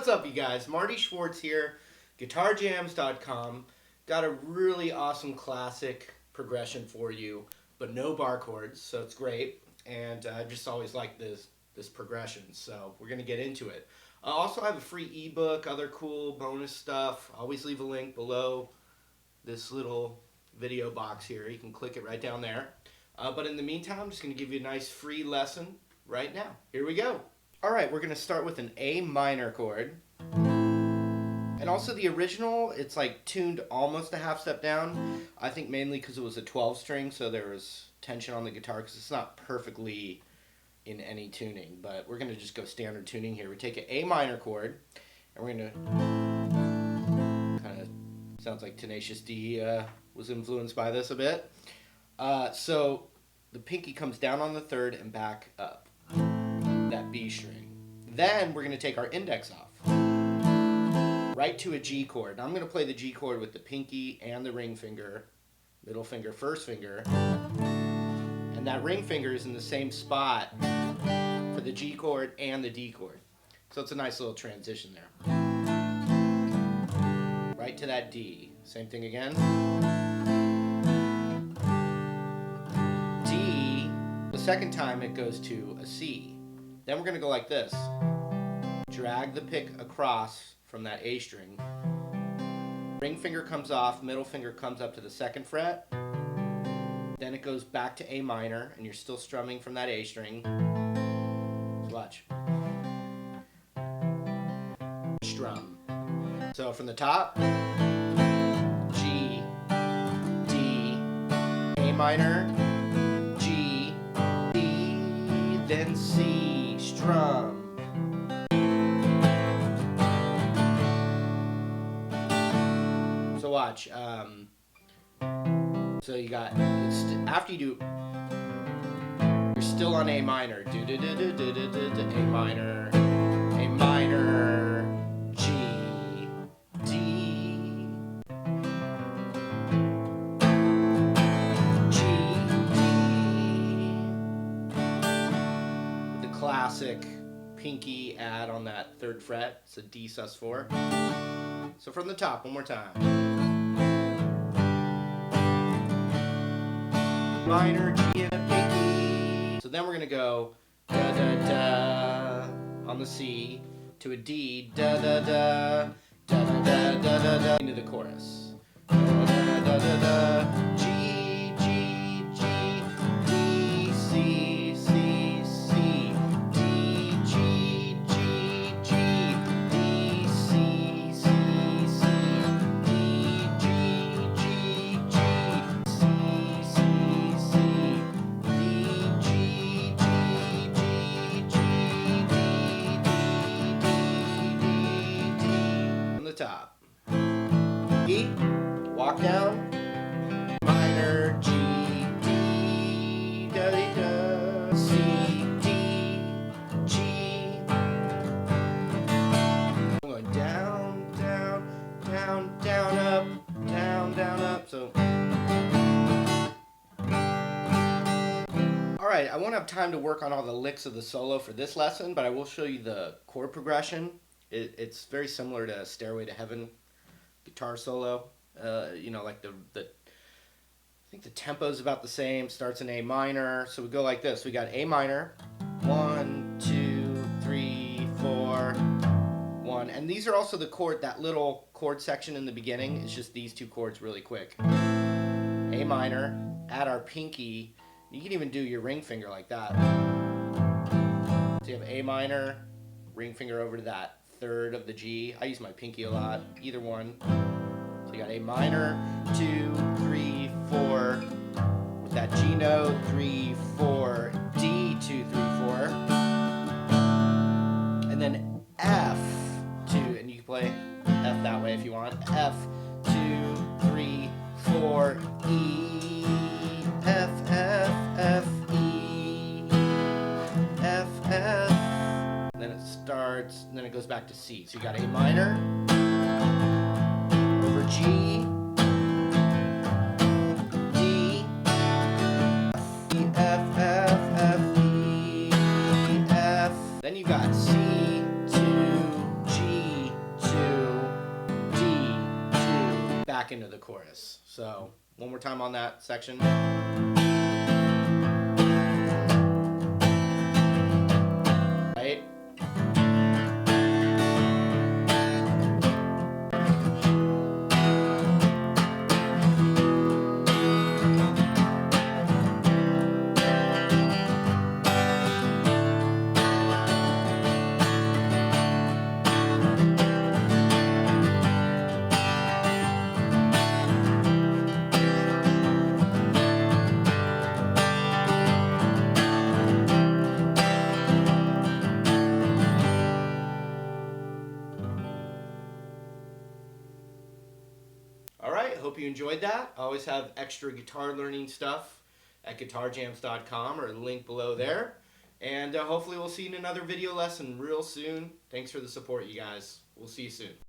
up, you guys? Marty Schwartz here, GuitarJams.com. Got a really awesome classic progression for you, but no bar chords, so it's great. And I just always like this progression, so we're going to get into it. I also have a free ebook, other cool bonus stuff. I always leave a link below this little video box here. You can click it right down there. But in the meantime, I'm just going to give you a nice free lesson right now. Here we go. Alright, we're going to start with an A minor chord. And also the original, it's like tuned almost a half step down. I think mainly because it was a 12 string, so there was tension on the guitar because it's not perfectly in any tuning. But we're going to just go standard tuning here. We take an A minor chord, and we're going to kind of, sounds like Tenacious D was influenced by this a bit. So the pinky comes down on the third and back up. That B string. Then we're going to take our index off. Right to a G chord. Now I'm going to play the G chord with the pinky and the ring finger, middle finger, first finger. And that ring finger is in the same spot for the G chord and the D chord. So it's a nice little transition there. Right to that D. Same thing again. D. The second time it goes to a C. Then we're going to go like this. Drag the pick across from that A string. Ring finger comes off, middle finger comes up to the second fret. Then it goes back to A minor, and you're still strumming from that A string. So watch. Strum. So from the top, G, D, A minor, G, D, then C, strum. So watch. So you got, after you do, you're still on A minor. A minor, A minor, G, D, G, D. The classic pinky add on that third fret. It's a D sus4. So from the top, one more time. Minor, G, and a pinky. So then we're going to go da da da on the C to a D, da da da, da da da da da da into the chorus. Da da da da da, G, G, G, D, C, C, C, D, G, G, G, D, C, C, C, D, G, G, G, C, C. Top. E, walk down, minor, G, D, da, da, da, C, D, G. I'm going down, down, down, down, up, down, down, up. So, all right, I won't have time to work on all the licks of the solo for this lesson, but I will show you the chord progression. It's very similar to Stairway to Heaven guitar solo. You know, like I think the tempo is about the same. Starts in A minor. So we go like this. We got A minor. 1, 2, 3, 4, 1. And these are also the chord, that little chord section in the beginning. It's just these two chords really quick. A minor. Add our pinky. You can even do your ring finger like that. So you have A minor, ring finger over to that third of the G. I use my pinky a lot, either one. So you got A minor, 2, 3, 4, with that G note, 3, 4, D, 2, 3, 4, and then F, 2, and you can play F that way if you want. F, 2, 3, 4, E, F, F, F, E, F, F. Then it starts, and then it goes back to C. So you got A minor, over G, D, F, F, F, E, F. Then you got C to G, So one more time on that section. Right? All right, hope you enjoyed that. I always have extra guitar learning stuff at guitarjams.com or the link below there. And hopefully we'll see you in another video lesson real soon. Thanks for the support, you guys. We'll see you soon.